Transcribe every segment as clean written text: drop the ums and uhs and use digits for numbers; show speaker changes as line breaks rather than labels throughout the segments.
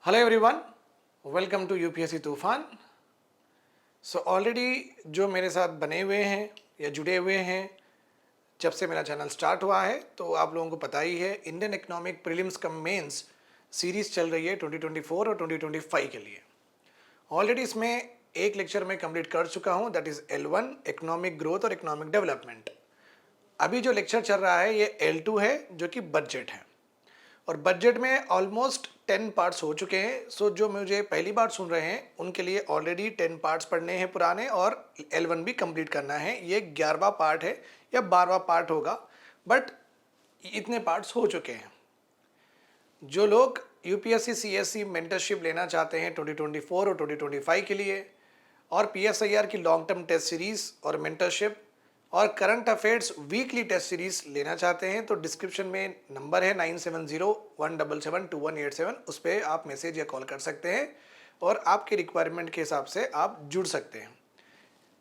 Hello everyone, welcome to UPSC Toofan. So already जो मेरे साथ बने हुए हैं या जुड़े हुए हैं जब से मेरा चैनल स्टार्ट हुआ है, तो आप लोगों को पता ही है Indian economic prelims cum mains series चल रही है 2024 और 2025 के लिए। ऑलरेडी इसमें एक लेक्चर मैं कंप्लीट कर चुका हूँ, that is L1 economic growth और इकोनॉमिक डेवलपमेंट। अभी जो लेक्चर चल रहा है ये L2 है, जो कि बजट है। और बजट में ऑलमोस्ट 10 पार्ट्स हो चुके हैं। सो जो मुझे पहली बार सुन रहे हैं उनके लिए ऑलरेडी 10 पार्ट्स पढ़ने हैं पुराने, और L1 भी कंप्लीट करना है। ये 11वां पार्ट है या 12वां पार्ट होगा, बट इतने पार्ट्स हो चुके हैं। जो लोग यूपीएससी सीएससी मेंटरशिप लेना चाहते हैं 2024 और 2025 के लिए, और पीएसआईआर की लॉन्ग टर्म टेस्ट सीरीज़ और मेंटरशिप और current affairs weekly test series लेना चाहते हैं, तो डिस्क्रिप्शन में नंबर है 9701772187। उस पर आप मैसेज या कॉल कर सकते हैं और आपके रिक्वायरमेंट के हिसाब से आप जुड़ सकते हैं।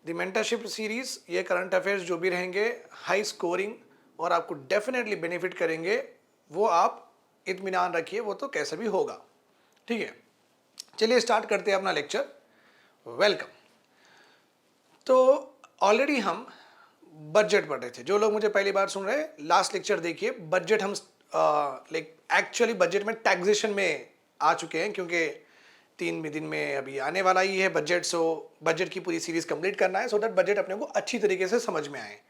द मेंटरशिप सीरीज़, ये करंट अफेयर्स जो भी रहेंगे हाई स्कोरिंग और आपको डेफिनेटली बेनिफिट करेंगे, वो आप इत्मीनान रखिए, वो तो कैसे भी होगा। ठीक है, चलिए स्टार्ट करते हैं अपना लेक्चर। वेलकम। तो ऑलरेडी हम बजट पढ़ रहे थे। जो लोग मुझे पहली बार सुन रहे हैं, लास्ट लेक्चर देखिए। बजट हम एक्चुअली बजट में टैक्सेशन में आ चुके हैं, क्योंकि 3 दिन में अभी आने वाला ही है बजट। सो बजट की पूरी सीरीज कंप्लीट करना है, सो दैट बजट अपने को अच्छी तरीके से समझ में आए।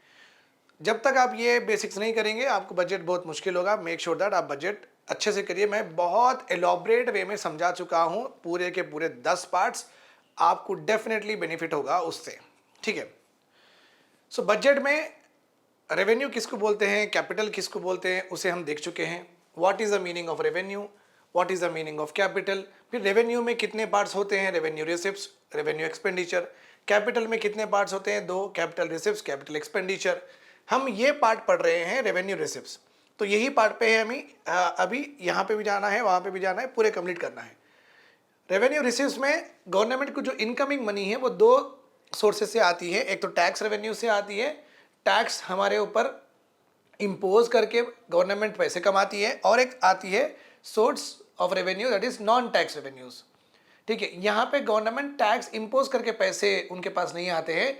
जब तक आप ये बेसिक्स नहीं करेंगे, आपको बजट बहुत मुश्किल होगा। मेक श्योर दैट आप बजट अच्छे से करिए। मैं बहुत एलॉबरेट वे में समझा चुका हूँ, पूरे के पूरे 10 पार्ट्स। आपको डेफिनेटली बेनिफिट होगा उससे। ठीक है, सो बजट में रेवेन्यू किसको बोलते हैं, कैपिटल किसको बोलते हैं, उसे हम देख चुके हैं। What is the meaning of revenue, what is the meaning of capital. फिर रेवेन्यू में कितने पार्ट्स होते हैं, revenue receipts, revenue expenditure. Capital में कितने पार्ट्स होते हैं, 2, कैपिटल रिसिप्ट्स, कैपिटल एक्सपेंडिचर। हम ये पार्ट पढ़ रहे हैं रेवेन्यू रिसिप्ट्स, तो यही पार्ट पे है हमें अभी यहाँ पे भी जाना है, वहाँ पे भी जाना है, पूरे कंप्लीट करना है। रेवेन्यू रिसिप्ट्स में गवर्नमेंट को जो इनकमिंग मनी है वो 2 सोर्सेज से आती है। एक तो टैक्स रेवेन्यू से आती है, टैक्स हमारे ऊपर इम्पोज करके गवर्नमेंट पैसे कमाती है, और एक आती है source of revenue, that is non tax revenues. ठीक है, यहाँ पे गवर्नमेंट टैक्स इम्पोज करके पैसे उनके पास नहीं आते हैं,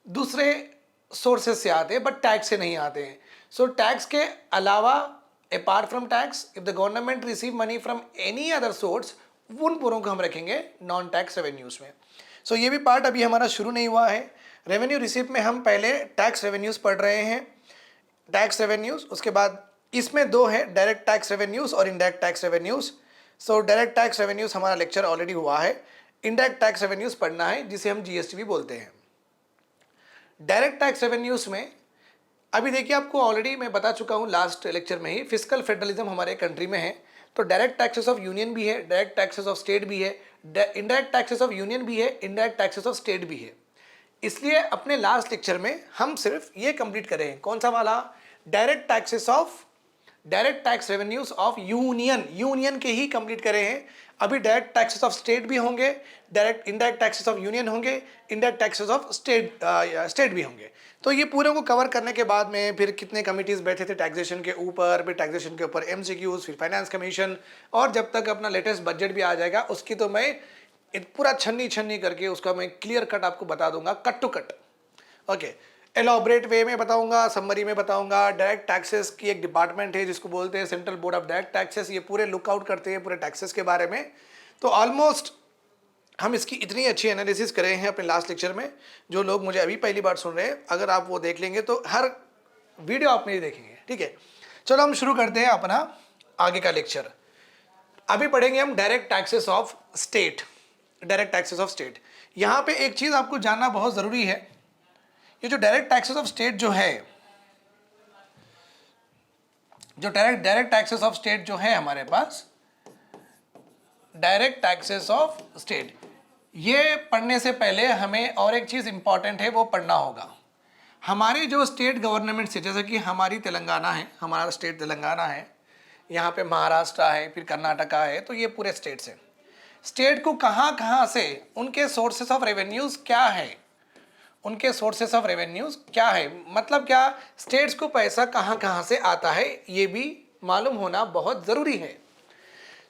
दूसरे सोर्सेज से आते हैं, बट टैक्स से नहीं आते हैं। सो टैक्स के अलावा, apart from tax, if the government receive money from any other source, उन पूरों को हम रखेंगे नॉन टैक्स रेवेन्यूज में। सो ये भी पार्ट अभी हमारा शुरू नहीं हुआ है। रेवेन्यू रिसीप्ट में हम पहले टैक्स रेवेन्यूज पढ़ रहे हैं, टैक्स रेवेन्यूज। उसके बाद इसमें 2 है, डायरेक्ट टैक्स रेवेन्यूज और indirect tax revenues. So direct tax revenues हमारा लेक्चर ऑलरेडी हुआ है। इनडायरेक्ट टैक्स रेवेन्यूज पढ़ना है, जिसे हम जीएसटी भी बोलते हैं। डायरेक्ट टैक्स रेवेन्यूज में अभी देखिए, आपको ऑलरेडी मैं बता चुका हूँ लास्ट लेक्चर में ही, फिस्कल फेडरलिज्म हमारे कंट्री में है। तो डायरेक्ट टैक्सेस ऑफ यूनियन भी है, डायरेक्ट टैक्सेस ऑफ स्टेट भी है, इनडायरेक्ट टैक्सेस ऑफ यूनियन भी है, इनडायरेक्ट टैक्सेस ऑफ स्टेट भी है। इसलिए अपने लास्ट लेक्चर में हम सिर्फ ये कंप्लीट करें, कौन सा वाला, direct taxes of, direct tax revenues of union के ही कंप्लीट करे हैं। अभी डायरेक्ट टैक्सेस ऑफ स्टेट भी होंगे, direct indirect taxes of union होंगे, इनडायरेक्ट टैक्सेस ऑफ स्टेट भी होंगे। तो ये पूरे को कवर करने के बाद में फिर कितने कमिटीज बैठे थे टैक्सेशन के ऊपर, फिर टैक्सेशन के ऊपर एमसीक्यूज, फिर फाइनेंस कमीशन, और जब तक अपना लेटेस्ट बजट भी आ जाएगा, उसकी तो मैं पूरा छन्नी करके उसका मैं क्लियर कट आपको बता दूंगा, cut to cut. Okay, elaborate way में बताऊंगा, समरी में बताऊंगा। डायरेक्ट टैक्सेस की एक डिपार्टमेंट है जिसको बोलते हैं central board of direct taxes, ये पूरे लुकआउट करते हैं पूरे टैक्सेस के बारे में। तो ऑलमोस्ट हम इसकी इतनी अच्छी एनालिसिस करे हैं अपने लास्ट लेक्चर में। जो लोग मुझे अभी पहली बार सुन रहे हैं, अगर आप वो देख लेंगे तो हर वीडियो आप मेरी देखेंगे। ठीक है, चलो हम शुरू करते हैं अपना आगे का लेक्चर। अभी पढ़ेंगे हम direct taxes of state. Direct taxes of state, यहाँ पे एक चीज़ आपको जानना बहुत ज़रूरी है। ये जो डायरेक्ट टैक्सेस ऑफ स्टेट जो है, जो डायरेक्ट टैक्सेस ऑफ स्टेट जो है हमारे पास, डायरेक्ट टैक्सेस ऑफ स्टेट, ये पढ़ने से पहले हमें और एक चीज़ इंपॉर्टेंट है वो पढ़ना होगा। हमारे जो स्टेट गवर्नमेंट से, जैसे कि हमारी तेलंगाना है, हमारा स्टेट तेलंगाना है, यहाँ पे महाराष्ट्र है, फिर कर्नाटका है, तो ये पूरे स्टेट्स हैं। स्टेट को कहाँ कहाँ से उनके सोर्सेस ऑफ रेवेन्यूज़ क्या है, उनके सोर्सेस ऑफ रेवेन्यूज़ क्या है, मतलब क्या स्टेट्स को पैसा कहाँ कहाँ से आता है, ये भी मालूम होना बहुत ज़रूरी है।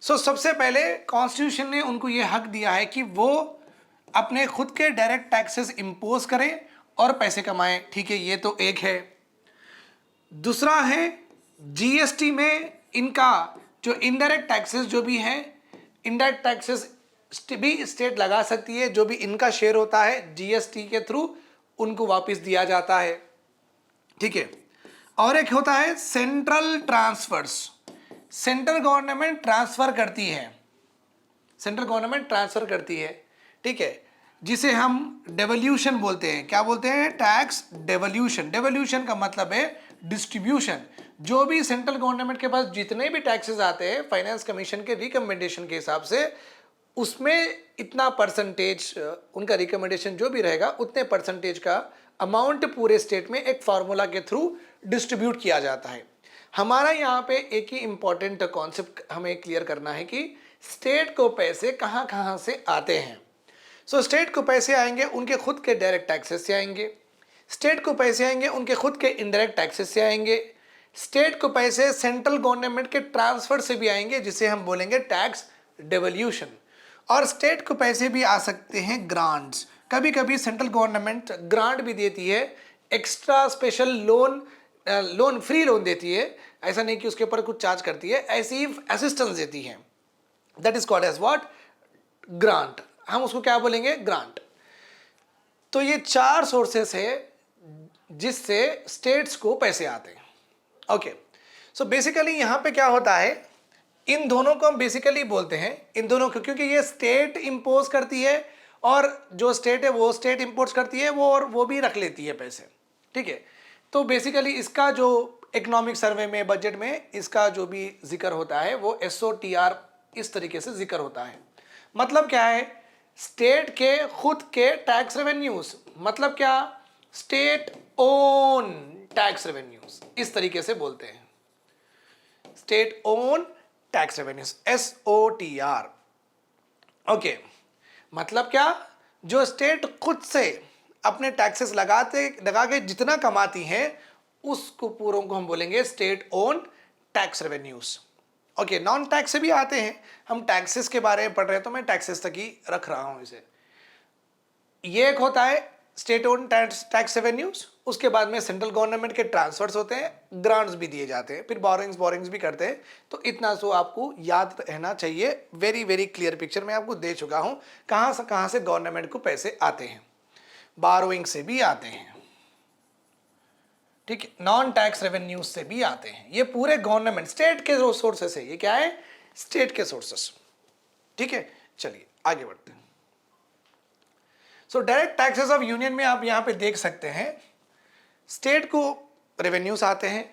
सबसे पहले कॉन्स्टिट्यूशन ने उनको ये हक दिया है कि वो अपने खुद के डायरेक्ट टैक्सेस इंपोज करें और पैसे कमाएं। ठीक है, ये तो एक है। दूसरा है जीएसटी में इनका जो इनडायरेक्ट टैक्सेस जो भी हैं, इनडायरेक्ट टैक्सेस भी स्टेट लगा सकती है, जो भी इनका शेयर होता है जीएसटी के थ्रू उनको वापस दिया जाता है। ठीक है, और एक होता है central transfers. Central government transfer करती है, सेंट्रल गवर्नमेंट ट्रांसफर करती है, ठीक है, जिसे हम डेवल्यूशन बोलते हैं। क्या बोलते हैं? Tax devolution. डेवल्यूशन का मतलब है डिस्ट्रीब्यूशन। जो भी सेंट्रल गवर्नमेंट के पास जितने भी टैक्सेस आते हैं फाइनेंस कमीशन के रिकमेंडेशन के हिसाब से, उसमें इतना परसेंटेज, उनका रिकमेंडेशन जो भी रहेगा उतने परसेंटेज का अमाउंट पूरे स्टेट में एक फार्मूला के थ्रू डिस्ट्रीब्यूट किया जाता है। हमारा यहाँ पे एक ही इंपॉर्टेंट कॉन्सेप्ट हमें क्लियर करना है कि स्टेट को पैसे कहाँ कहाँ से आते हैं। स्टेट को पैसे आएंगे उनके खुद के डायरेक्ट टैक्सेस से आएंगे, स्टेट को पैसे आएंगे उनके खुद के इनडायरेक्ट टैक्सेस से आएंगे, स्टेट को पैसे सेंट्रल गवर्नमेंट के ट्रांसफर से भी आएंगे जिसे हम बोलेंगे टैक्स डेवल्यूशन, और स्टेट को पैसे भी आ सकते हैं ग्रांट्स। कभी कभी सेंट्रल गवर्नमेंट ग्रांट भी देती है, extra special loan free loan देती है, ऐसा नहीं कि उसके ऊपर कुछ चार्ज करती है, ऐसी ही असिस्टेंस देती है। That is called as what? Grant. हम उसको क्या बोलेंगे? ग्रांट। तो ये 4 सोर्सेस है जिससे स्टेट्स को पैसे आते हैं। ओके, सो बेसिकली यहाँ पे क्या होता है, इन दोनों को हम बेसिकली बोलते हैं, इन दोनों को, क्योंकि ये स्टेट इंपोज करती है और जो स्टेट है वो स्टेट इंपोज करती है, वो और वो भी रख लेती है पैसे। ठीक है, तो बेसिकली इसका जो इकोनॉमिक सर्वे में, बजट में इसका जो भी जिक्र होता है वो SOTR इस तरीके से जिक्र होता है। मतलब क्या है? स्टेट के खुद के टैक्स रेवेन्यूज, मतलब क्या? स्टेट ओन टैक्स रेवेन्यूज, इस तरीके से बोलते हैं, state own tax revenues, SOTR। Okay, मतलब क्या? जो स्टेट खुद से अपने टैक्सेस लगा के जितना कमाती हैं उसको पूरों को हम बोलेंगे state own tax revenues. Okay, non tax से भी आते हैं, हम टैक्सेस के बारे में पढ़ रहे हैं तो मैं टैक्सेस तक ही रख रहा हूं इसे। ये एक होता है स्टेट ओन टैक्स रेवेन्यूज, उसके बाद में सेंट्रल गवर्नमेंट के ट्रांसफर्स होते हैं, ग्रांट्स भी दिए जाते हैं, फिर बोरिंग्स भी करते हैं। तो इतना सो आपको याद रहना चाहिए। वेरी वेरी क्लियर पिक्चर मैं आपको दे चुका हूं कहां से गवर्नमेंट को पैसे आते हैं। बारोइंग से भी आते हैं, ठीक है, नॉन टैक्स रेवेन्यूज से भी आते हैं। ये पूरे गवर्नमेंट स्टेट के जो सोर्सेस है, ये क्या है? स्टेट के सोर्सेस। ठीक है, चलिए आगे बढ़ते हैं। डायरेक्ट टैक्सेस ऑफ यूनियन में आप यहां पे देख सकते हैं, स्टेट को रेवेन्यूज आते हैं,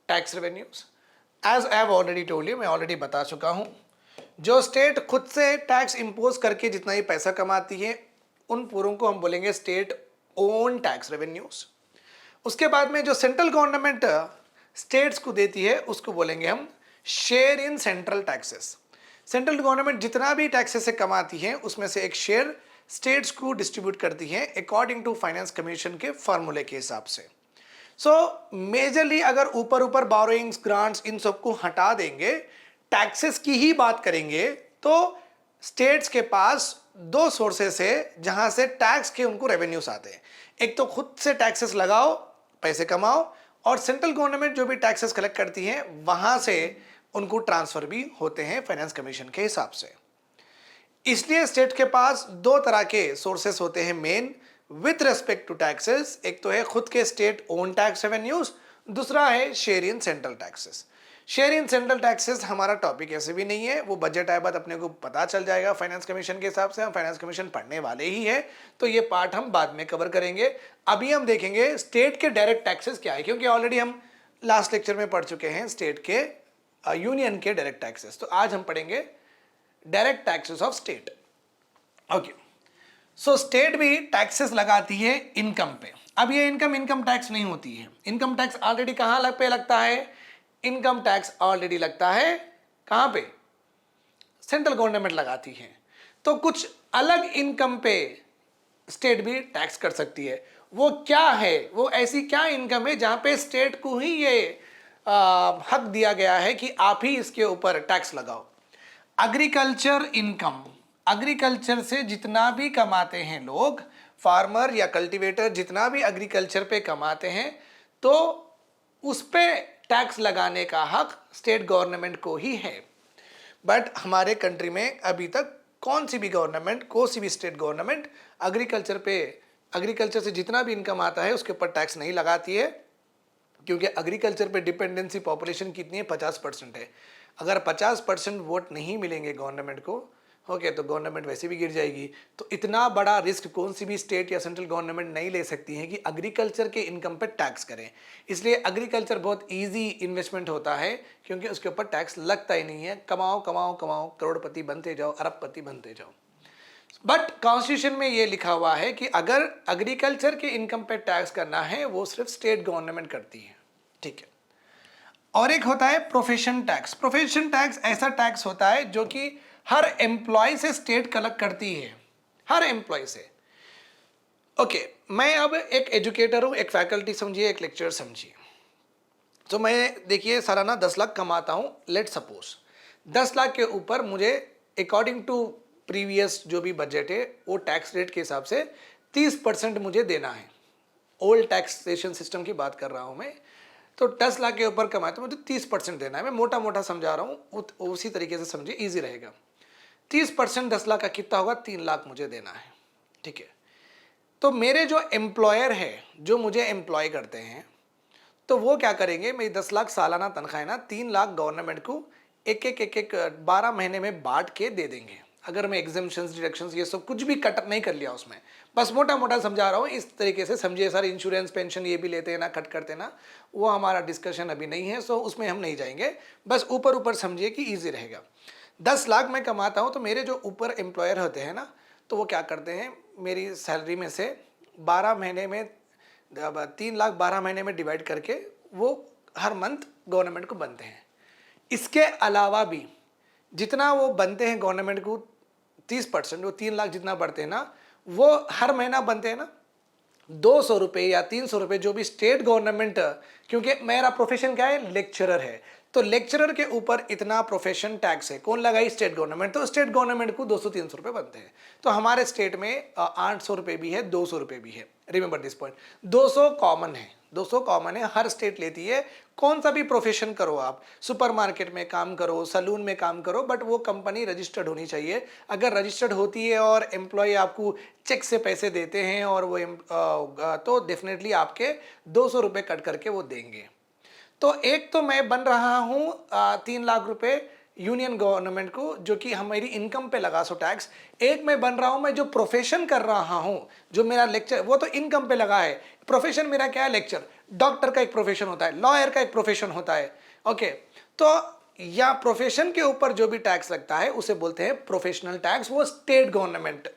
tax revenues. As I have already told you, मैं ऑलरेडी बता चुका हूं, जो स्टेट खुद से टैक्स इंपोज करके जितना ही पैसा कमाती है उन पूरों को हम बोलेंगे स्टेट ओन टैक्स रेवेन्यूज। उसके बाद में जो सेंट्रल गवर्नमेंट स्टेट्स को देती है उसको बोलेंगे हम share in central taxes. Central government जितना भी टैक्सेस से कमाती है उसमें से एक शेयर स्टेट्स को डिस्ट्रीब्यूट करती है अकॉर्डिंग टू फाइनेंस कमीशन के फॉर्मूले के हिसाब से। मेजरली अगर ऊपर ऊपर बोरोइंग्स, ग्रांट्स, इन सबको हटा देंगे, टैक्सेस की ही बात करेंगे, तो स्टेट्स के पास 2 सोर्सेस है जहां से टैक्स के उनको रेवेन्यूज आते हैं। एक तो खुद से टैक्सेस लगाओ, पैसे कमाओ, और सेंट्रल गवर्नमेंट जो भी टैक्सेस कलेक्ट करती है वहां से उनको ट्रांसफर भी होते हैं फाइनेंस कमीशन के हिसाब से। इसलिए स्टेट के पास 2 तरह के सोर्सेस होते हैं main with respect to taxes. एक तो है खुद के स्टेट ओन टैक्स रेवेन्यूज, दूसरा है share in central taxes. Share in central taxes हमारा टॉपिक ऐसे भी नहीं है, वो बजट आए बाद अपने को पता चल जाएगा फाइनेंस कमीशन के हिसाब से। हम फाइनेंस कमीशन पढ़ने वाले ही है, तो ये पार्ट हम बाद में कवर करेंगे। अभी हम देखेंगे स्टेट के डायरेक्ट टैक्सेस क्या है, क्योंकि ऑलरेडी हम लास्ट लेक्चर में पढ़ चुके हैं स्टेट के यूनियन के डायरेक्ट टैक्सेस। तो आज हम पढ़ेंगे direct taxes of state. Okay, state भी टैक्सेस लगाती है इनकम पे। अब ये इनकम टैक्स नहीं होती है। इनकम टैक्स ऑलरेडी कहां पे लगता है? इनकम टैक्स ऑलरेडी लगता है कहां पे? सेंट्रल गवर्नमेंट लगाती है। तो कुछ अलग इनकम पे स्टेट भी टैक्स कर सकती है। वो क्या है? वो ऐसी क्या इनकम है जहां पे स्टेट को ही ये हक दिया गया है कि आप ही इसके ऊपर टैक्स लगाओ? एग्रीकल्चर इनकम, एग्रीकल्चर से जितना भी कमाते हैं लोग, फार्मर या कल्टीवेटर जितना भी एग्रीकल्चर पे कमाते हैं, तो उस पे टैक्स लगाने का हक स्टेट गवर्नमेंट को ही है। बट हमारे कंट्री में अभी तक कौन सी भी गवर्नमेंट, कोई सी भी स्टेट गवर्नमेंट एग्रीकल्चर से जितना भी इनकम आता है उसके ऊपर टैक्स नहीं लगाती है, क्योंकि एग्रीकल्चर पे डिपेंडेंसी पॉपुलेशन कितनी है, 50% है। अगर 50% वोट नहीं मिलेंगे गवर्नमेंट को, ओके, तो गवर्नमेंट वैसे भी गिर जाएगी। तो इतना बड़ा रिस्क कौन सी भी स्टेट या सेंट्रल गवर्नमेंट नहीं ले सकती है कि एग्रीकल्चर के इनकम पे टैक्स करें। इसलिए एग्रीकल्चर बहुत इजी इन्वेस्टमेंट होता है, क्योंकि उसके ऊपर टैक्स लगता ही नहीं है। कमाओ कमाओ कमाओ, करोड़पति बनते जाओ, अरबपति बनते जाओ। बट कॉन्स्टिट्यूशन में ये लिखा हुआ है कि अगर एग्रीकल्चर के इनकम पे टैक्स करना है, वो सिर्फ स्टेट गवर्नमेंट करती है, ठीक है। और एक होता है प्रोफेशन टैक्स। प्रोफेशन टैक्स ऐसा टैक्स होता है जो कि हर एम्प्लॉय से स्टेट कलेक्ट करती है, हर एम्प्लॉय से। ओके, मैं अब एक एजुकेटर हूं, एक फैकल्टी समझिए, एक लेक्चरर समझिए। तो मैं देखिए सालाना 10 लाख कमाता हूं, लेट सपोज 10 लाख के ऊपर मुझे अकॉर्डिंग टू प्रीवियस जो भी बजट है, वो टैक्स रेट के हिसाब से 30% मुझे देना है। ओल्ड टैक्सेशन सिस्टम की बात कर रहा हूं मैं। तो 10 लाख के ऊपर कमाए तो मुझे 30% देना है। मैं मोटा मोटा समझा रहा हूँ, उसी तरीके से समझिए, ईजी रहेगा। 30% 10 लाख का कितना होगा, 3 लाख मुझे देना है, ठीक है। तो मेरे जो एम्प्लॉयर है, जो मुझे एम्प्लॉय करते हैं, तो वो क्या करेंगे, मेरी 10 लाख सालाना तनख्वाह है ना, 3 लाख गवर्नमेंट को एक 12 महीने में बांट के दे देंगे। अगर मैं एग्जाम्पशंस, डिडक्शंस, ये सब कुछ भी कट नहीं कर लिया उसमें, बस मोटा मोटा समझा रहा हूँ, इस तरीके से समझिए। सर इंश्योरेंस पेंशन ये भी लेते हैं ना, कट करते ना, वो हमारा डिस्कशन अभी नहीं है, सो उसमें हम नहीं जाएंगे। बस ऊपर ऊपर समझिए कि ईजी रहेगा। 10 लाख मैं कमाता हूँ, तो मेरे जो ऊपर एम्प्लॉयर होते हैं ना, तो वो क्या करते हैं, मेरी सैलरी में से 12 महीने में 3 लाख 12 महीने में डिवाइड करके वो हर मंथ गवर्नमेंट को बनते हैं। इसके अलावा भी जितना वो बनते हैं गवर्नमेंट को 30%, वो 3 लाख जितना बढ़ते हैं ना, वो हर महीना बनते हैं ना 200 रुपये या 300 रुपये, जो भी स्टेट गवर्नमेंट, क्योंकि मेरा प्रोफेशन क्या है, लेक्चरर है, तो लेक्चरर के ऊपर इतना प्रोफेशन टैक्स है, कौन लगाई, स्टेट गवर्नमेंट। तो स्टेट गवर्नमेंट को 200-300 रुपये बनते हैं। तो हमारे स्टेट में 800 रुपये भी है, 200 रुपये भी है। रिमेंबर दिस पॉइंट, 200 कॉमन है, 200 कॉमन है, हर स्टेट लेती है। कौन सा भी प्रोफेशन करो आप, सुपरमार्केट में काम करो, सलून में काम करो, बट वो कंपनी रजिस्टर्ड होनी चाहिए। अगर रजिस्टर्ड होती है और एम्प्लॉय आपको चेक से पैसे देते हैं, और वो तो डेफिनेटली आपके 200 रुपये कट करके वो देंगे। तो एक तो मैं बन रहा हूँ 3 लाख रुपए यूनियन गवर्नमेंट को, जो कि हमारी इनकम पे लगा सो टैक्स। एक मैं बन रहा हूँ, मैं जो प्रोफेशन कर रहा हूँ, जो मेरा लेक्चर, वो तो इनकम पे लगा है। प्रोफेशन मेरा क्या है, लेक्चर। डॉक्टर का एक प्रोफेशन होता है, लॉयर का एक प्रोफेशन होता है, ओके। तो या प्रोफेशन के ऊपर जो भी टैक्स लगता है उसे बोलते हैं प्रोफेशनल टैक्स, वो स्टेट गवर्नमेंट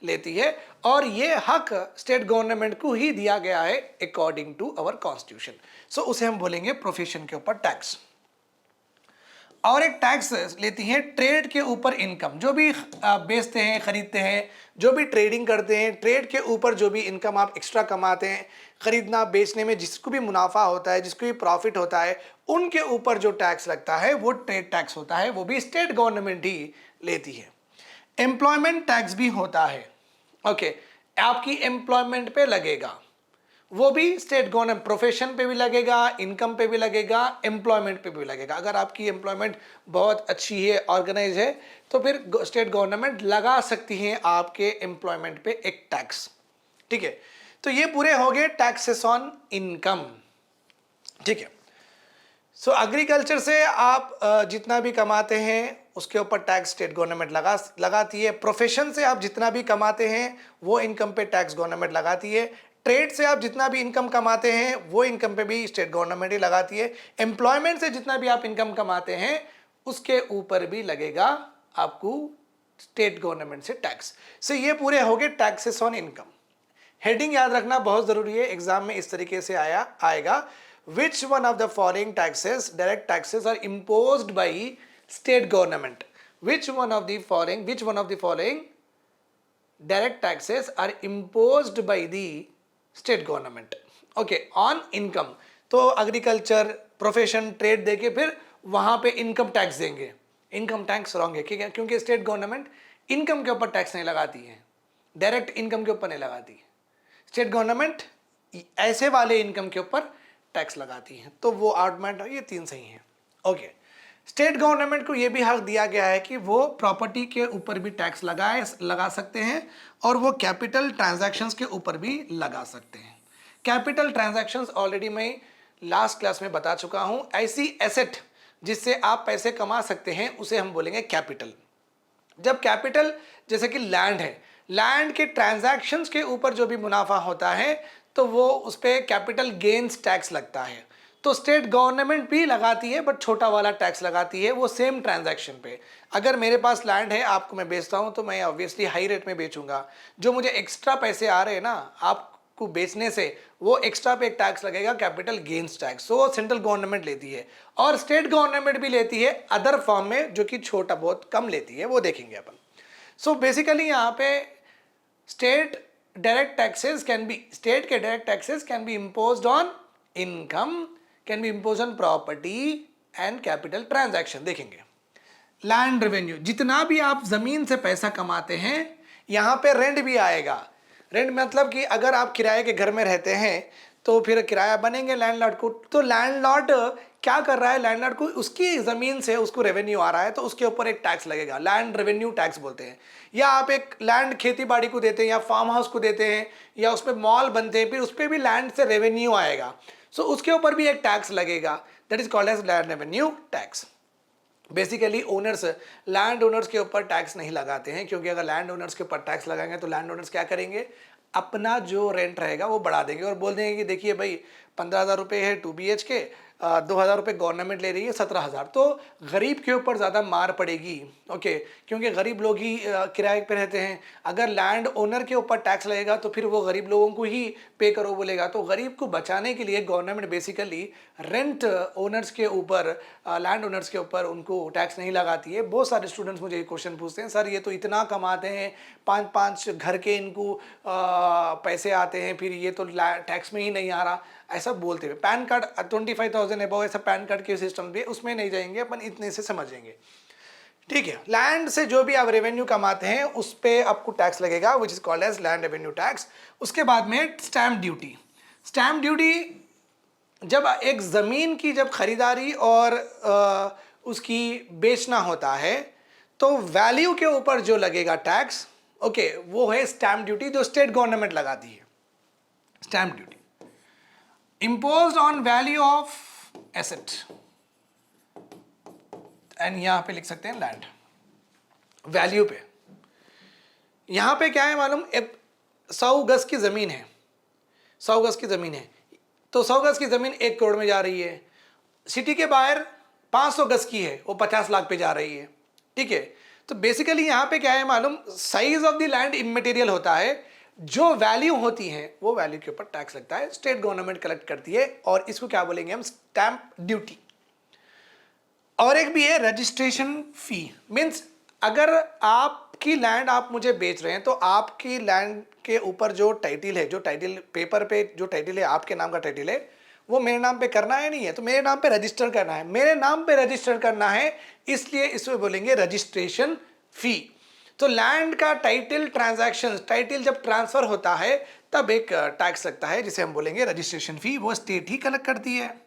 लेती है, और ये हक स्टेट गवर्नमेंट को ही दिया गया है अकॉर्डिंग टू अवर कॉन्स्टिट्यूशन। सो उसे हम बोलेंगे प्रोफेशन के ऊपर टैक्स। और एक टैक्स लेती है ट्रेड के ऊपर इनकम, जो भी बेचते हैं, खरीदते हैं, जो भी ट्रेडिंग करते हैं, ट्रेड के ऊपर जो भी इनकम आप एक्स्ट्रा कमाते हैं, खरीदना बेचने में जिसको भी मुनाफा होता है, जिसको भी प्रॉफिट होता है, उनके ऊपर जो टैक्स लगता है वो ट्रेड टैक्स होता है, वो भी स्टेट गवर्नमेंट ही लेती है। एम्प्लॉयमेंट टैक्स भी होता है, ओके, आपकी एम्प्लॉयमेंट पे लगेगा, वो भी स्टेट गवर्नमेंट, प्रोफेशन पे भी लगेगा, इनकम पे भी लगेगा, एम्प्लॉयमेंट पे भी लगेगा। अगर आपकी एम्प्लॉयमेंट बहुत अच्छी है, ऑर्गेनाइज है, तो फिर स्टेट गवर्नमेंट लगा सकती है आपके एम्प्लॉयमेंट पे एक टैक्स, ठीक है। तो ये पूरे हो गए टैक्सेस ऑन इनकम, ठीक है। सो एग्रीकल्चर से आप जितना भी कमाते हैं उसके ऊपर टैक्स स्टेट गवर्नमेंट लगाती है। प्रोफेशन से आप जितना भी कमाते हैं वो इनकम पे टैक्स गवर्नमेंट लगाती है। ट्रेड से आप जितना भी इनकम कमाते हैं वो इनकम पे भी स्टेट गवर्नमेंट ही लगाती है। एम्प्लॉयमेंट से जितना भी आप इनकम कमाते हैं उसके ऊपर भी लगेगा आपको स्टेट गवर्नमेंट से टैक्स। सो ये पूरे हो गए टैक्सेस ऑन इनकम। हेडिंग याद रखना बहुत जरूरी है, एग्जाम में इस तरीके से आएगा, which one of the following taxes, direct taxes, are imposed by state government? Which one of the following direct taxes are imposed by the state government? Okay, on income. तो एग्रीकल्चर, प्रोफेशन, ट्रेड देके फिर वहां पे income tax देंगे, income tax wrong है, ठीक है, क्योंकि स्टेट गवर्नमेंट इनकम के ऊपर टैक्स नहीं लगाती है, डायरेक्ट इनकम के ऊपर नहीं लगाती है। स्टेट गवर्नमेंट ऐसे वाले इनकम के ऊपर टैक्स लगाती है, तो वो आर्गुमेंट ये 3 सही हैं। ओके, स्टेट गवर्नमेंट को ये भी हक दिया गया है कि वो प्रॉपर्टी के ऊपर भी टैक्स लगा सकते हैं और वो कैपिटल ट्रांजैक्शंस के ऊपर भी लगा सकते हैं। कैपिटल ट्रांजैक्शंस ऑलरेडी मैं लास्ट क्लास में बता चुका हूं, ऐसी एसेट जिससे आप पैसे कमा सकते हैं उसे हम बोलेंगे कैपिटल। जब कैपिटल जैसे कि लैंड है, लैंड के ट्रांजैक्शंस के ऊपर जो भी मुनाफा होता है तो वो उस पर कैपिटल गेन्स टैक्स लगता है। तो स्टेट गवर्नमेंट भी लगाती है बट छोटा वाला टैक्स लगाती है, वो सेम ट्रांजैक्शन पे। अगर मेरे पास लैंड है, आपको मैं बेचता हूं तो मैं ऑब्वियसली हाई रेट में बेचूंगा, जो मुझे एक्स्ट्रा पैसे आ रहे हैं ना आपको बेचने से, वो एक्स्ट्रा पे एक टैक्स लगेगा, कैपिटल गेन्स टैक्स, वो सेंट्रल गवर्नमेंट लेती है और स्टेट गवर्नमेंट भी लेती है अदर फॉर्म में, जो कि छोटा बहुत कम लेती है, वो देखेंगे अपन। सो बेसिकली यहाँ पे स्टेट के direct taxes can be imposed on income, can be imposed on property and capital transaction. देखेंगे लैंड रेवेन्यू, जितना भी आप जमीन से पैसा कमाते हैं यहाँ पे रेंट भी आएगा। रेंट मतलब कि अगर आप किराए के घर में रहते हैं तो फिर किराया बनेंगे लैंडलॉर्ड को, तो लैंडलॉर्ड क्या कर रहा है, लैंडलॉर्ड को उसकी ज़मीन से उसको रेवेन्यू आ रहा है तो उसके ऊपर एक टैक्स लगेगा, लैंड रेवेन्यू टैक्स बोलते हैं। या आप एक लैंड खेती बाड़ी को देते हैं या फार्म हाउस को देते हैं या उस पर मॉल बनते हैं, फिर उस पर भी लैंड से रेवेन्यू आएगा, सो उसके ऊपर भी एक टैक्स लगेगा, that is called as land revenue tax. Basically owners, land owners के ऊपर टैक्स नहीं लगाते हैं, क्योंकि अगर लैंड ओनर्स के ऊपर टैक्स लगाएंगे तो लैंड ओनर्स क्या करेंगे, अपना जो रेंट रहेगा वो बढ़ा देंगे और बोल देंगे कि देखिए भाई 15,000 रुपये है 2 BHK, 2,000 रुपये गवर्नमेंट ले रही है, 17,000, तो गरीब के ऊपर ज़्यादा मार पड़ेगी। ओके, क्योंकि गरीब लोग ही किराए पे रहते हैं। अगर लैंड ओनर के ऊपर टैक्स लगेगा तो फिर वो गरीब लोगों को ही पे करो बोलेगा, तो गरीब को बचाने के लिए गवर्नमेंट बेसिकली रेंट ओनर्स के ऊपर, लैंड ओनर्स के ऊपर उनको टैक्स नहीं लगाती है। बहुत सारे स्टूडेंट्स मुझे ये क्वेश्चन पूछते हैं, सर ये तो इतना कमाते हैं, 5-5 घर के इनको पैसे आते हैं, फिर ये तो टैक्स में ही नहीं आ रहा, ऐसा बोलते हुए। पैन कार्ड 25,000 अबव ऐसा पैन कार्ड के सिस्टम भी, उसमें नहीं जाएंगे अपन, इतने से समझेंगे, ठीक है। लैंड से जो भी आप रेवेन्यू कमाते हैं उस पे आपको टैक्स लगेगा, which is called as land revenue tax. उसके बाद में स्टैम्प ड्यूटी। स्टैम्प ड्यूटी जब एक ज़मीन की जब खरीदारी और उसकी बेचना होता है तो वैल्यू के ऊपर जो लगेगा टैक्स, ओके, वो है स्टैम्प ड्यूटी, जो स्टेट गवर्नमेंट लगाती है। Stamp duty imposed on value of asset, and यहां पे लिख सकते हैं लैंड वैल्यू पे। यहां पे क्या है मालूम, 100 गज की जमीन है, 100 गज की जमीन है, तो 100 गज की जमीन 1 करोड़ में जा रही है। सिटी के बाहर 500 गज की है, वो 50 लाख पे जा रही है, ठीक है। तो बेसिकली यहां पे क्या है मालूम, size of the land immaterial होता है, जो वैल्यू होती है वो वैल्यू के ऊपर टैक्स लगता है, स्टेट गवर्नमेंट कलेक्ट करती है और इसको क्या बोलेंगे हम, स्टैंप ड्यूटी। और एक भी है रजिस्ट्रेशन फी, मींस अगर आपकी लैंड आप मुझे बेच रहे हैं तो आपकी लैंड के ऊपर जो टाइटल है, जो टाइटल पेपर पे जो टाइटल है, आपके नाम का टाइटल है, वो मेरे नाम पे करना है, नहीं है तो मेरे नाम पे रजिस्टर करना है, मेरे नाम पे रजिस्टर करना है, इसलिए इसमें बोलेंगे रजिस्ट्रेशन फी। तो लैंड का टाइटल ट्रांजैक्शन, टाइटल जब ट्रांसफर होता है तब एक टैक्स लगता है जिसे हम बोलेंगे रजिस्ट्रेशन फी, वो स्टेट ही कलेक्ट करती है।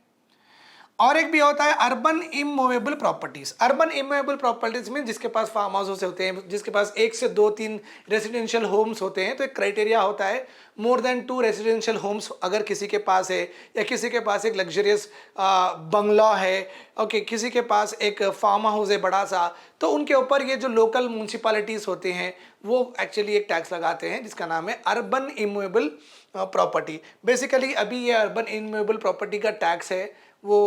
और एक भी होता है urban immovable properties. Urban immovable properties में जिसके पास फार्म हाउस होते हैं, जिसके पास 1 से 2-3 रेजिडेंशियल होम्स होते हैं, तो एक क्राइटेरिया होता है मोर देन 2 रेजिडेंशियल होम्स अगर किसी के पास है, या किसी के पास एक लग्जरियस बंगला है, ओके, किसी के पास एक फार्म हाउस है बड़ा सा, तो उनके ऊपर ये जो लोकल म्यूनसिपैलिटीज होते हैं वो एक्चुअली एक टैक्स लगाते हैं जिसका नाम है अर्बन इमूवेबल प्रॉपर्टी। बेसिकली अभी ये अर्बन इमूवेबल प्रॉपर्टी का टैक्स है वो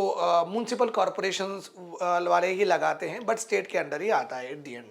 म्यूनसिपल कॉरपोरेशंस वाले ही लगाते हैं, बट स्टेट के अंडर ही आता है एट दी एंड,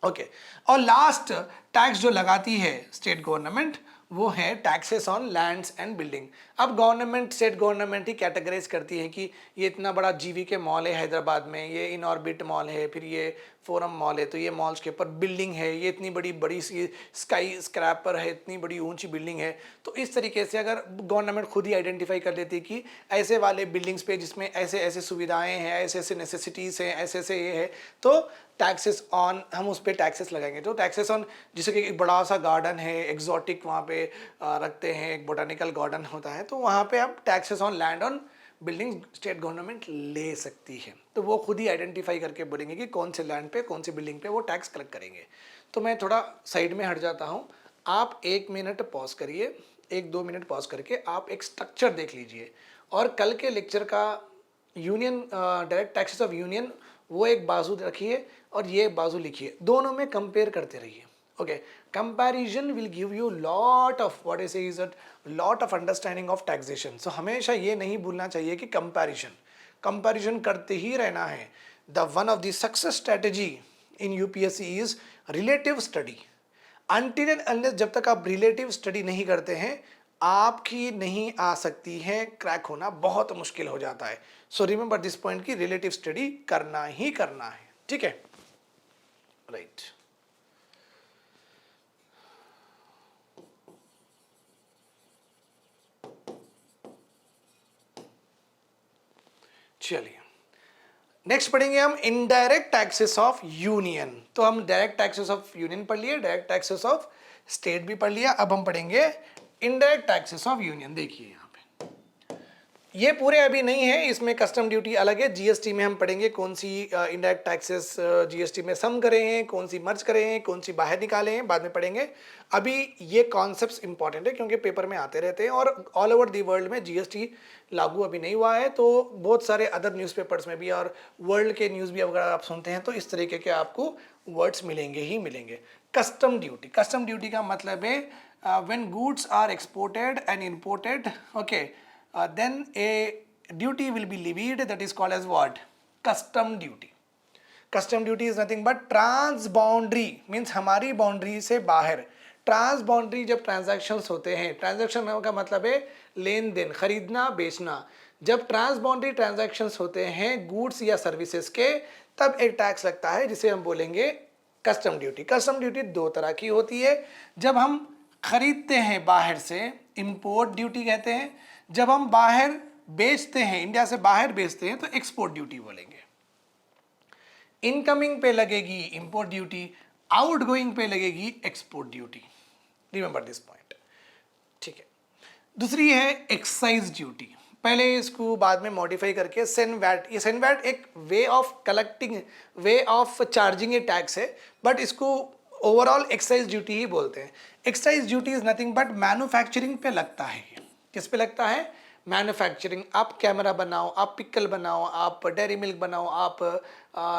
ओके। और लास्ट टैक्स जो लगाती है स्टेट गवर्नमेंट वो है taxes on lands and building. अब गवर्नमेंट, स्टेट गवर्नमेंट ही कैटेगराइज करती है कि ये इतना बड़ा जीवीके मॉल है हैदराबाद में, ये इन ऑर्बिट मॉल है, फिर ये फोरम मॉल है, तो ये मॉल्स के ऊपर बिल्डिंग है, ये इतनी बड़ी बड़ी सी स्काई स्क्रैपर है, इतनी बड़ी ऊंची बिल्डिंग है। तो इस तरीके से अगर गवर्नमेंट खुद ही आइडेंटिफाई कर लेती है कि ऐसे वाले बिल्डिंग्स पे जिसमें ऐसे ऐसे सुविधाएं हैं, ऐसे ऐसे नेसेसिटीज़ हैं, ऐसे ऐसे ये है, तो टैक्सेस ऑन, हम उस पर टैक्सेस लगाएंगे। तो टैक्सेस ऑन, जैसे कि एक बड़ा सा गार्डन है एग्जॉटिक, वहाँ पे रखते हैं, एक बोटानिकल गार्डन होता है, तो वहाँ पे आप taxes on land on building state government ले सकती है। तो वो खुद ही आइडेंटिफाई करके बोलेंगे कि कौन से लैंड पे, कौन सी बिल्डिंग पे वो टैक्स कलेक्ट करेंगे। तो मैं थोड़ा साइड में हट जाता हूँ, आप 1 मिनट पॉज करिए, 1-2 मिनट पॉज करके आप एक स्ट्रक्चर देख लीजिए, और कल के लेक्चर का union, direct taxes of union, वो एक बाजू रखिए और ये एक बाजू लिखिए, दोनों में कंपेयर करते रहिए। Okay, comparison will give you lot of what is is lot of understanding of taxation. So हमेशा ये नहीं भूलना चाहिए कि कंपैरिजन करते ही रहना है। The one of the success strategy in UPSC is relative study. Until and unless, जब तक आप रिलेटिव स्टडी नहीं करते हैं, आपकी नहीं आ सकती है, क्रैक होना बहुत मुश्किल हो जाता है। सो रिमेंबर दिस पॉइंट की रिलेटिव स्टडी करना ही करना है, ठीक है, राइट। चलिए नेक्स्ट पढ़ेंगे हम इनडायरेक्ट टैक्सेस ऑफ यूनियन। तो हम डायरेक्ट टैक्सेस ऑफ यूनियन पढ़ लिए, डायरेक्ट टैक्सेस ऑफ स्टेट भी पढ़ लिया, अब हम पढ़ेंगे इनडायरेक्ट टैक्सेस ऑफ यूनियन। देखिए यहाँ पे ये पूरे अभी नहीं है, इसमें कस्टम ड्यूटी अलग है। जीएसटी में हम पढ़ेंगे कौन सी इनडायरेक्ट टैक्सेस जीएसटी में सम करे हैं, कौन सी मर्ज करे हैं, कौन सी बाहर निकाले हैं, बाद में पढ़ेंगे। अभी ये कॉन्सेप्ट्स इंपॉर्टेंट है क्योंकि पेपर में आते रहते हैं, और ऑल ओवर दी वर्ल्ड में जीएसटी लागू अभी नहीं हुआ है, तो बहुत सारे अदर न्यूज़पेपर्स में भी और वर्ल्ड के न्यूज़ भी अगर आप सुनते हैं तो इस तरीके के आपको वर्ड्स मिलेंगे ही मिलेंगे। कस्टम ड्यूटी का मतलब है when goods are exported and imported, okay, then a duty will be levied, that is called as what? Custom duty. Custom duty is nothing but transboundary, means हमारी बाउंड्री से बाहर। Transboundary जब transactions होते हैं, transaction का मतलब है लेन then, खरीदना बेचना, जब ट्रांसबाउंड्री ट्रांजैक्शंस होते हैं गुड्स या सर्विसेज के, तब एक टैक्स लगता है जिसे हम बोलेंगे कस्टम ड्यूटी। कस्टम ड्यूटी दो तरह की होती है, जब हम खरीदते हैं बाहर से, इंपोर्ट ड्यूटी कहते हैं, जब हम बाहर बेचते हैं, इंडिया से बाहर बेचते हैं, तो एक्सपोर्ट ड्यूटी बोलेंगे। इनकमिंग पे लगेगी इंपोर्ट ड्यूटी, आउटगोइंग पे लगेगी export duty. Remember this point, ठीक है। दूसरी है एक्साइज ड्यूटी, पहले इसको बाद में मॉडिफाई करके सेन वैट। ये सेन वैट एक way of collecting, way of charging A tax है, बट इसको ओवरऑल एक्साइज ड्यूटी ही बोलते हैं। Excise duty is nothing but manufacturing पे लगता है। किस पे लगता है? मैन्युफैक्चरिंग। आप कैमरा बनाओ, आप पिकल बनाओ, आप डेयरी मिल्क बनाओ, आप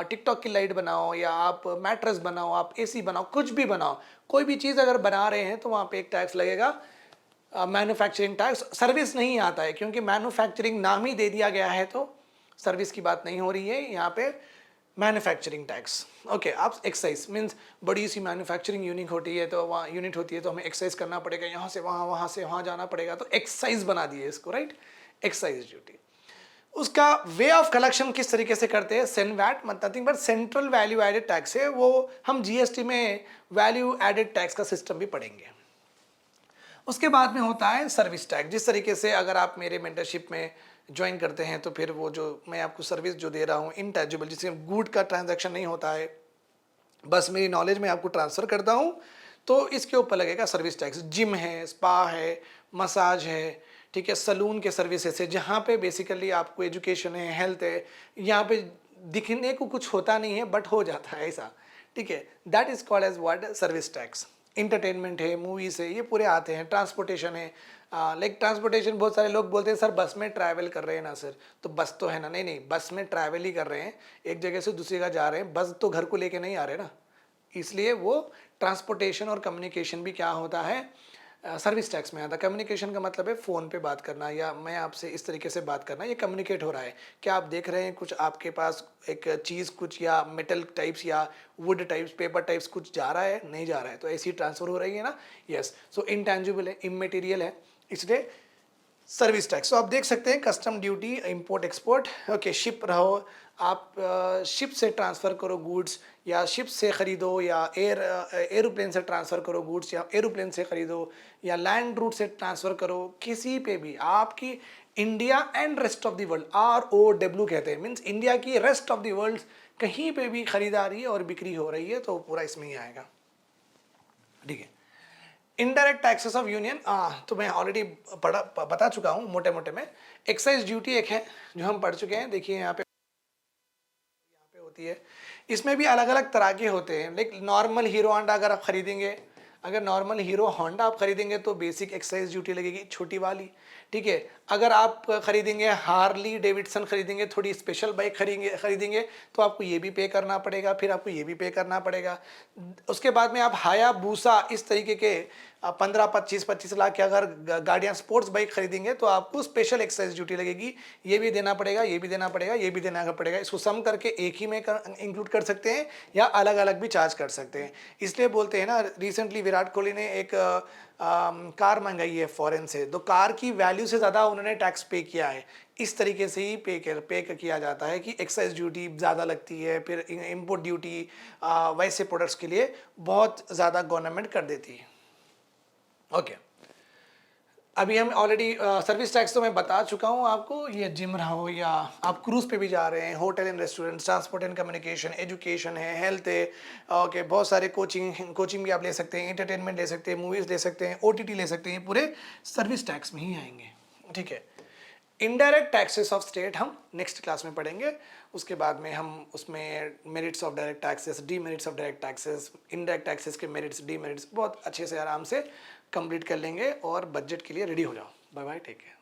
टिकटॉक की लाइट बनाओ, या आप मैट्रेस बनाओ, आप एसी बनाओ, कुछ भी बनाओ, कोई भी चीज़ अगर बना रहे हैं तो वहाँ पे एक टैक्स लगेगा, मैन्युफैक्चरिंग टैक्स। सर्विस नहीं आता है क्योंकि मैन्युफैक्चरिंग नाम ही दे दिया गया है, तो सर्विस की बात नहीं हो रही है यहाँ पे, मैन्युफैक्चरिंग टैक्स। ओके, आप एक्साइज मीन्स बड़ी सी मैन्युफैक्चरिंग यूनिट होती है, तो वहाँ यूनिट होती है तो हमें एक्साइज करना पड़ेगा, यहाँ से वहाँ, वहाँ से वहाँ जाना पड़ेगा, तो एक्साइज बना दिए इसको, राइट, एक्साइज ड्यूटी। उसका वे ऑफ कलेक्शन किस तरीके से करते हैं? CENVAT nothing but central value added tax है, वो हम जीएसटी में वैल्यू एडेड टैक्स का सिस्टम भी पढ़ेंगे। उसके बाद में होता है सर्विस टैक्स। जिस तरीके से अगर आप मेरे मेंटरशिप में ज्वाइन करते हैं तो फिर वो जो मैं आपको सर्विस जो दे रहा हूँ इनटैंजिबल, जिससे गुड का ट्रांजैक्शन नहीं होता है, बस मेरी नॉलेज में आपको ट्रांसफ़र करता हूँ, तो इसके ऊपर लगेगा सर्विस टैक्स। जिम है, स्पा है, मसाज है, ठीक है, सलून के सर्विसेज है, जहाँ पे बेसिकली आपको एजुकेशन है, हेल्थ है, यहाँ पे दिखने को कुछ होता नहीं है बट हो जाता है ऐसा, ठीक है, that is called as what? Service tax. Entertainment है, मूवीज़ है, ये पूरे आते हैं। ट्रांसपोर्टेशन है, लाइक ट्रांसपोर्टेशन, बहुत सारे लोग बोलते हैं सर बस में ट्रैवल कर रहे हैं ना सर, तो बस तो है ना, नहीं नहीं, बस में ट्रैवल ही कर रहे हैं, एक जगह से दूसरी जगह जा रहे हैं, बस तो घर को लेके नहीं आ रहे ना, इसलिए वो ट्रांसपोर्टेशन और कम्युनिकेशन भी क्या होता है, सर्विस टैक्स में आता है। कम्युनिकेशन का मतलब है फ़ोन पे बात करना, या मैं आपसे इस तरीके से बात करना, ये कम्युनिकेट हो रहा है। क्या आप देख रहे हैं कुछ आपके पास एक चीज़ कुछ, या मेटल टाइप्स या वुड टाइप्स, पेपर टाइप्स कुछ जा रहा है, नहीं जा रहा है, तो ऐसी ट्रांसफ़र हो रही है ना, यस। सो इनटैंजिबल है, इमटेरियल है, इसलिए सर्विस टैक्स, तो आप देख सकते हैं custom duty, import export, okay, ship रहो आप, शिप से ट्रांसफ़र करो गुड्स या शिप से ख़रीदो, या एरोप्लेन से ट्रांसफ़र करो गुड्स या एरोप्लेन से ख़रीदो, या लैंड रूट से ट्रांसफ़र करो, किसी पे भी आपकी India and rest of the world, ROW कहते हैं, मीन्स इंडिया की रेस्ट ऑफ द वर्ल्ड कहीं पे भी खरीदारी और बिक्री हो रही है तो पूरा इसमें ही आएगा, ठीक है। इनडायरेक्ट टैक्सेस ऑफ यूनियन, तो मैं ऑलरेडी बता चुका हूँ मोटे मोटे में। एक्साइज ड्यूटी एक है जो हम पढ़ चुके हैं, देखिए यहाँ पे होती है। इसमें भी अलग अलग तरह के होते हैं, लाइक नॉर्मल हीरो होंडा अगर आप खरीदेंगे, अगर नॉर्मल हीरो होंडा आप खरीदेंगे तो बेसिक एक्साइज ड्यूटी लगेगी छोटी वाली, ठीक है। अगर आप खरीदेंगे हार्ली डेविडसन खरीदेंगे, थोड़ी स्पेशल बाइक खरीदेंगे तो आपको ये भी पे करना पड़ेगा, फिर आपको ये भी पे करना पड़ेगा। उसके बाद में आप हायाबूसा इस तरीके के 15-25 लाख की अगर गाड़ियाँ स्पोर्ट्स बाइक खरीदेंगे तो आपको स्पेशल एक्साइज ड्यूटी लगेगी, ये भी देना पड़ेगा, ये भी देना पड़ेगा, ये भी देना पड़ेगा। इसको सम करके एक ही में इंक्लूड कर सकते हैं या अलग अलग भी चार्ज कर सकते हैं। इसलिए बोलते हैं ना, रिसेंटली विराट कोहली ने एक कार मंगाई है फॉरेन से, तो कार की वैल्यू से ज़्यादा उन्होंने टैक्स पे किया है। इस तरीके से ही पे किया जाता है कि एक्साइज ड्यूटी ज़्यादा लगती है, फिर इंपोर्ट ड्यूटी वैसे प्रोडक्ट्स के लिए बहुत ज़्यादा गवर्नमेंट कर देती है, ओके। अभी हम ऑलरेडी सर्विस टैक्स तो मैं बता चुका हूँ आपको, ये जिम रहो या आप क्रूज़ पे भी जा रहे हैं, hotel and restaurant, transport and communication, education है, हेल्थ है, ओके, बहुत सारे कोचिंग भी आप ले सकते हैं, एंटरटेनमेंट ले सकते हैं, मूवीज़ ले सकते हैं, OTT ले सकते हैं, पूरे सर्विस टैक्स में ही आएंगे, ठीक है। इनडायरेक्ट टैक्सेस ऑफ स्टेट हम नेक्स्ट क्लास में पढ़ेंगे। उसके बाद में हम उसमें merits of direct taxes, demerits of direct taxes, indirect taxes के मेरिट्स, डीमेरिट्स बहुत अच्छे से आराम से कंप्लीट कर लेंगे और बजट के लिए रेडी हो जाओ। Bye bye, take care.